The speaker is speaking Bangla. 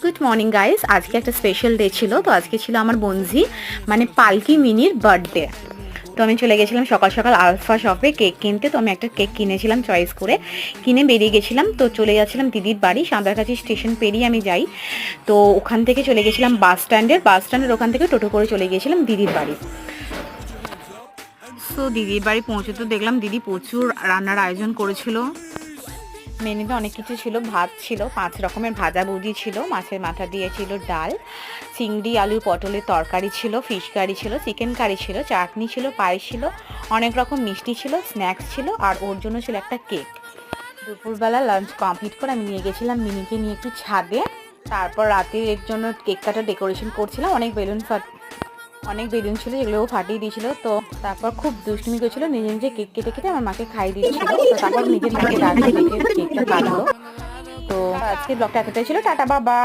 গুড মর্নিং গাইস, আজকে একটা স্পেশাল ডে ছিল। তো আজকে ছিল আমার বনজি মানে পালকি মিনির বার্থডে। তো আমি চলে গেছিলাম সকাল সকাল আলফা শপে কেক কিনতে। তো আমি একটা কেক কিনেছিলাম চয়েস করে, কিনে বেরিয়ে গেছিলাম। তো চলে যাচ্ছিলাম দিদির বাড়ি, সাঁতরাগাছি স্টেশন পেরিয়ে আমি যাই। তো ওখান থেকে চলে গেছিলাম বাস স্ট্যান্ডের ওখান থেকে টোটো করে চলে গিয়েছিলাম দিদির বাড়ি। তো দিদির বাড়ি পৌঁছে তো দেখলাম দিদি প্রচুর রান্নার আয়োজন করেছিল। মেনুতে অনেক কিছু ছিল, ভাত ছিল, 5 রকমের ভাজাভুজি ছিল, মাছের মাথা দিয়ে ছিল ডাল, চিংড়ি আলু পটলের তরকারি ছিল, ফিশ কারি ছিল, চিকেন কারি ছিল, চাটনি ছিল, পায়েস ছিল, অনেক রকম মিষ্টি ছিল, স্ন্যাক্স ছিল, আর ওর জন্য ছিল একটা কেক। দুপুরবেলা লাঞ্চ কমপ্লিট করে আমি নিয়ে গেছিলাম মিনিকে নিয়ে একটু ছাদে। তারপর রাতের জন্য কেক কাটা ডেকোরেশন করছিলাম। অনেক বেলুন ছিল, যেগুলো ফাটিয়ে দিয়েছিল। তো তারপর খুব দুষ্টুমি করেছিল, নিজে নিজে কেক কেটে কেটে আমার মাকে খাইয়ে দিচ্ছিল। তো তারপর নিজের মাকে ডাকতে দেখে কেকটা কাটলো। তো আজকে ব্লগটা এতটাই ছিল, টাটা বাবা।